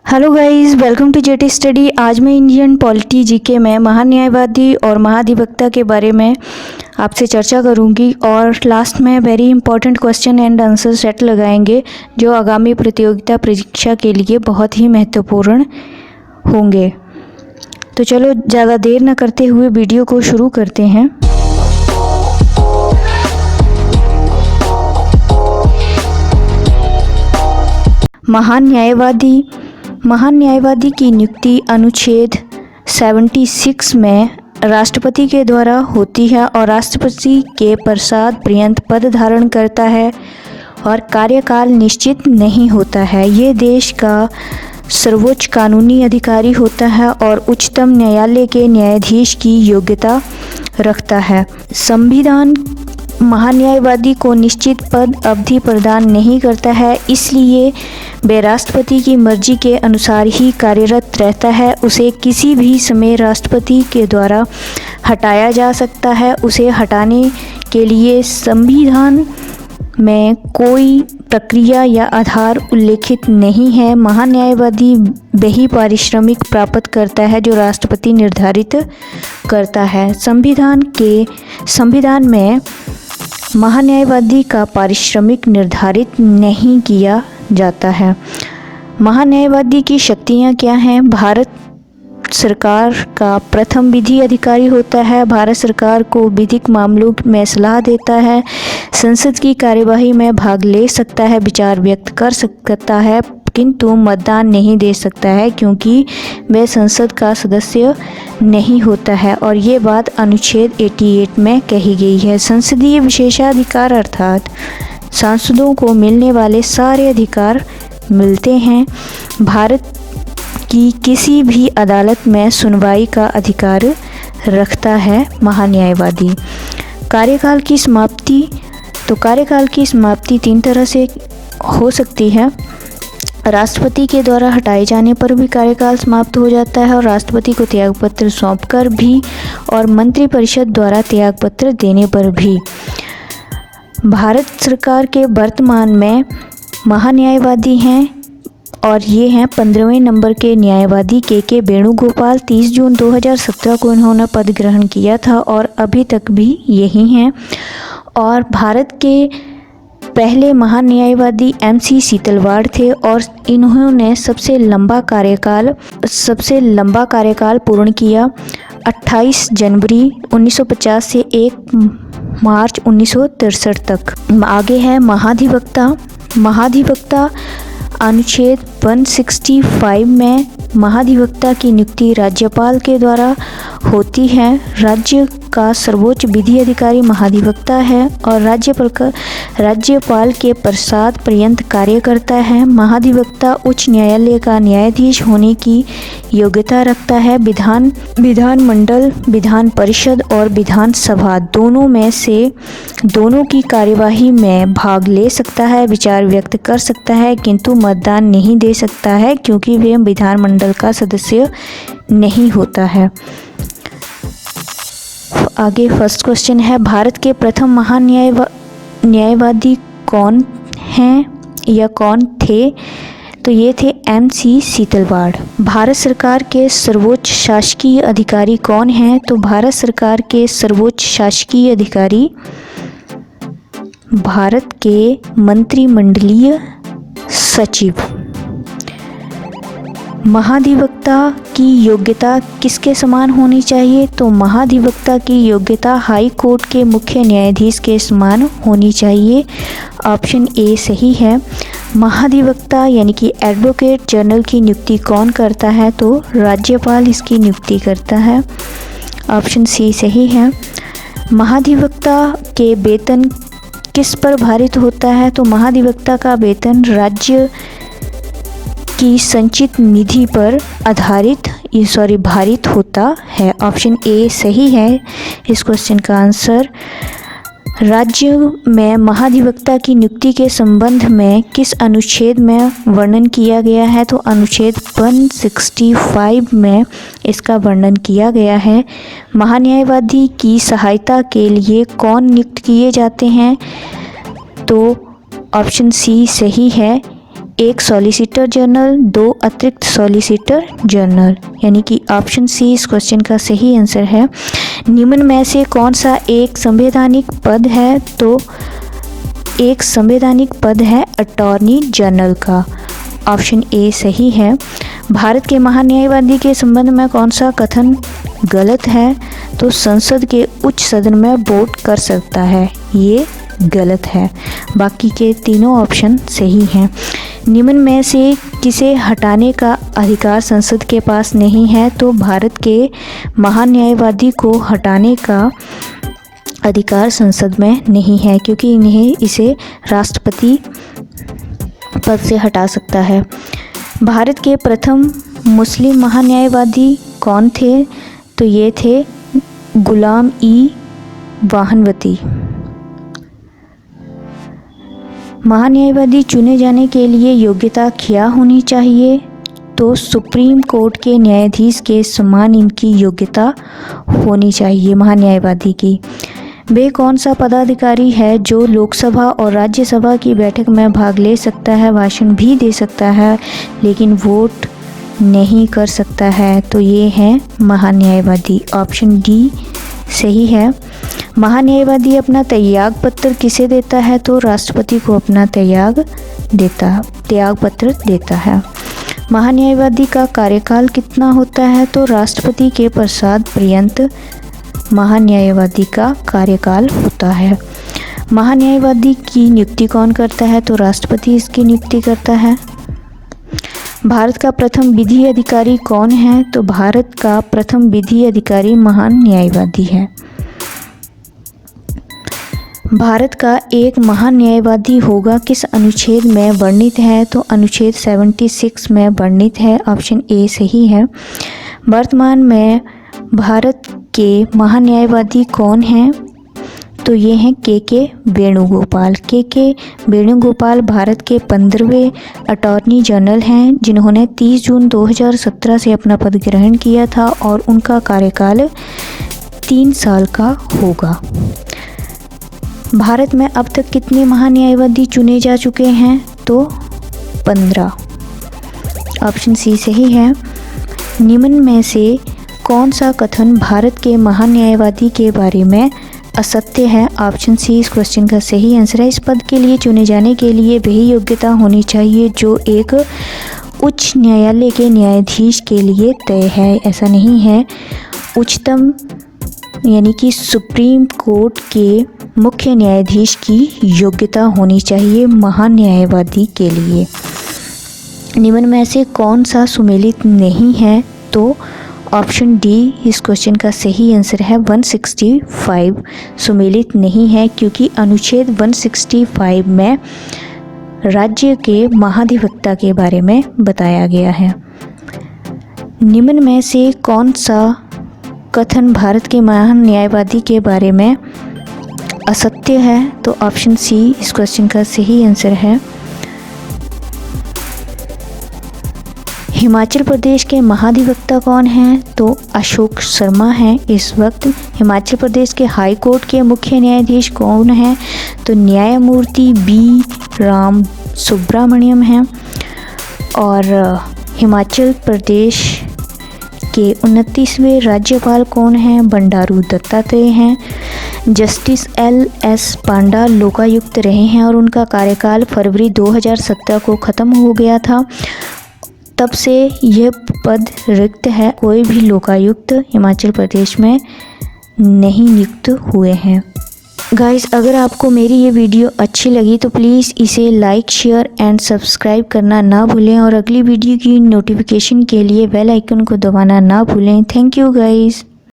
Hello guys, welcome to JT study. आज मैं Indian polity GK में महान न्यायवादी और महाधिवक्ता के बारे में आपसे चर्चा करूंगी और लास्ट में very important question and answer set लगाएंगे जो आगामी प्रतियोगिता परीक्षा के लिए बहुत ही महत्वपूर्ण होंगे। तो चलो ज़्यादा देर न करते हुए वीडियो को शुरू करते हैं। महान न्यायवादी की नियुक्ति अनुच्छेद 76 में राष्ट्रपति के द्वारा होती है और राष्ट्रपति के प्रसाद पर्यंत पद धारण करता है और कार्यकाल निश्चित नहीं होता है। ये देश का सर्वोच्च कानूनी अधिकारी होता है और उच्चतम न्यायालय के न्यायाधीश की योग्यता रखता है। संविधान महान्यायवादी को निश्चित पद अवधि प्रदान नहीं करता है, इसलिए वह राष्ट्रपति की मर्जी के अनुसार ही कार्यरत रहता है। उसे किसी भी समय राष्ट्रपति के द्वारा हटाया जा सकता है। उसे हटाने के लिए संविधान में कोई प्रक्रिया या आधार उल्लेखित नहीं है। महान्यायवादी वही पारिश्रमिक प्राप्त करता है जो राष्ट्रपति निर्धारित करता है। संविधान में महान्यायवादी का पारिश्रमिक निर्धारित नहीं किया जाता है। महान्यायवादी की शक्तियाँ क्या हैं? भारत सरकार का प्रथम विधि अधिकारी होता है। भारत सरकार को विधिक मामलों में सलाह देता है। संसद की कार्यवाही में भाग ले सकता है, विचार व्यक्त कर सकता है, किंतु मतदान नहीं दे सकता है क्योंकि वह संसद का सदस्य नहीं होता है। और ये बात अनुच्छेद 88 में कही गई है। संसदीय विशेषाधिकार अर्थात सांसदों को मिलने वाले सारे अधिकार मिलते हैं। भारत की किसी भी अदालत में सुनवाई का अधिकार रखता है महान्यायवादी। कार्यकाल की समाप्ति तीन तरह से हो सकती है। राष्ट्रपति के द्वारा हटाए जाने पर भी कार्यकाल समाप्त हो जाता है और राष्ट्रपति को त्यागपत्र सौंपकर भी और मंत्रिपरिषद द्वारा त्यागपत्र देने पर भी। भारत सरकार के वर्तमान में महान्यायवादी हैं और ये हैं 15वें नंबर के न्यायवादी के वेणुगोपाल। 30 जून 2017 को इन्होंने पद ग्रहण किया था और अभी तक भी यही हैं। और भारत के पहले महान न्यायवादी MC सीतलवाड़ थे और इन्होंने सबसे लंबा कार्यकाल पूर्ण किया 28 जनवरी 1950 से 1 मार्च 1963 तक। आगे है महाधिवक्ता अनुच्छेद 165 में महाधिवक्ता की नियुक्ति राज्यपाल के द्वारा होती है। राज्य का सर्वोच्च विधि अधिकारी महाधिवक्ता है और राज्यपाल के प्रसाद पर्यंत कार्य करता है। महाधिवक्ता उच्च न्यायालय का न्यायाधीश होने की योग्यता रखता है। विधानमंडल, विधान परिषद और विधानसभा दोनों की कार्यवाही में भाग ले सकता है, विचार व्यक्त कर सकता है, किंतु मतदान नहीं दे सकता है क्योंकि वह विधानमंडल का सदस्य नहीं होता है। आगे फर्स्ट क्वेश्चन है, भारत के प्रथम महान न्यायवादी कौन हैं या कौन थे? तो ये थे MC सीतलवाड़। भारत सरकार के सर्वोच्च शासकीय अधिकारी कौन हैं? तो भारत सरकार के सर्वोच्च शासकीय अधिकारी भारत के मंत्रिमंडलीय सचिव। महाधिवक्ता की योग्यता किसके समान होनी चाहिए? तो महाधिवक्ता की योग्यता हाई कोर्ट के मुख्य न्यायाधीश के समान होनी चाहिए। ऑप्शन ए सही है। महाधिवक्ता यानी कि एडवोकेट जनरल की नियुक्ति कौन करता है? तो राज्यपाल इसकी नियुक्ति करता है। ऑप्शन सी सही है। महाधिवक्ता के वेतन किस पर भारित होता है? तो महाधिवक्ता का वेतन राज्य की संचित निधि पर भारित होता है। ऑप्शन ए सही है इस क्वेश्चन का आंसर। राज्य में महाधिवक्ता की नियुक्ति के संबंध में किस अनुच्छेद में वर्णन किया गया है? तो अनुच्छेद 165 में इसका वर्णन किया गया है। महान्यायवादी की सहायता के लिए कौन नियुक्त किए जाते हैं? तो ऑप्शन सी सही है। एक सॉलिसिटर जनरल, 2 अतिरिक्त सॉलिसिटर जनरल, यानी कि ऑप्शन सी इस क्वेश्चन का सही आंसर है। निम्न में से कौन सा एक संवैधानिक पद है? तो एक संवैधानिक पद है अटॉर्नी जनरल का, ऑप्शन ए सही है। भारत के महान्यायवादी के संबंध में कौन सा कथन गलत है? तो संसद के उच्च सदन में वोट कर सकता है, ये गलत है। बाकी के तीनों ऑप्शन सही हैं। निम्न में से किसे हटाने का अधिकार संसद के पास नहीं है? तो भारत के महान्यायवादी को हटाने का अधिकार संसद में नहीं है, क्योंकि इसे राष्ट्रपति पद से हटा सकता है। भारत के प्रथम मुस्लिम महान्यायवादी कौन थे? तो ये थे गुलाम ई वाहनवती। महान्यायवादी चुने जाने के लिए योग्यता क्या होनी चाहिए? तो सुप्रीम कोर्ट के न्यायाधीश के समान इनकी योग्यता होनी चाहिए महान्यायवादी की। वे कौन सा पदाधिकारी है जो लोकसभा और राज्यसभा की बैठक में भाग ले सकता है, भाषण भी दे सकता है, लेकिन वोट नहीं कर सकता है? तो ये है महान्यायवादी, ऑप्शन डी सही है। महान्यायवादी अपना त्याग पत्र किसे देता है? तो राष्ट्रपति को अपना त्याग पत्र देता है। महान्यायवादी का कार्यकाल कितना होता है? तो राष्ट्रपति के पश्चात पर्यंत महान्यायवादी का कार्यकाल होता है। महान्यायवादी की नियुक्ति कौन करता है? तो राष्ट्रपति इसकी नियुक्ति करता है। भारत का प्रथम विधि अधिकारी कौन है? तो भारत का प्रथम विधि अधिकारी महान न्यायवादी है। भारत का एक महान न्यायवादी होगा किस अनुच्छेद में वर्णित है? तो अनुच्छेद 76 में वर्णित है, ऑप्शन ए सही है। वर्तमान में भारत के महान्यायवादी कौन हैं? तो ये हैं के वेणुगोपाल। के वेणुगोपाल भारत के 15वें अटॉर्नी जनरल हैं, जिन्होंने 30 जून 2017 से अपना पद ग्रहण किया था और उनका कार्यकाल 3 साल का होगा। भारत में अब तक कितने महान्यायवादी चुने जा चुके हैं? तो 15, ऑप्शन सी सही है। निम्न में से कौन सा कथन भारत के महान्यायवादी के बारे में असत्य है? ऑप्शन सी इस क्वेश्चन का सही आंसर है। इस पद के लिए चुने जाने के लिए वही योग्यता होनी चाहिए जो एक उच्च न्यायालय के न्यायाधीश के लिए तय है। ऐसा नहीं है, उच्चतम यानी कि सुप्रीम कोर्ट के मुख्य न्यायाधीश की योग्यता होनी चाहिए महान्यायवादी के लिए। निम्न में से कौन सा सुमेलित नहीं है? तो ऑप्शन डी इस क्वेश्चन का सही आंसर है। 165 सुमेलित नहीं है, क्योंकि अनुच्छेद 165 में राज्य के महाधिवक्ता के बारे में बताया गया है। निम्न में से कौन सा कथन भारत के महान न्यायवादी के बारे में असत्य है? तो ऑप्शन सी इस क्वेश्चन का सही आंसर है। हिमाचल प्रदेश के महाधिवक्ता कौन हैं? तो अशोक शर्मा हैं। इस वक्त हिमाचल प्रदेश के हाई कोर्ट के मुख्य न्यायाधीश कौन हैं? तो न्यायमूर्ति बी राम सुब्रमण्यम हैं। और हिमाचल प्रदेश के 29वें राज्यपाल कौन हैं? बंडारू दत्तात्रेय हैं। Justice LS. पांडा लोकायुक्त रहे हैं और उनका कार्यकाल फरवरी 2017 को ख़त्म हो गया था। तब से यह पद रिक्त है। कोई भी लोकायुक्त हिमाचल प्रदेश में नहीं नियुक्त हुए हैं। गाइस, अगर आपको मेरी ये वीडियो अच्छी लगी तो प्लीज़ इसे लाइक, शेयर एंड सब्सक्राइब करना ना भूलें और अगली वीडियो की नोटिफिकेशन के लिए बेल आइकन को दबाना ना भूलें। Thank you guys.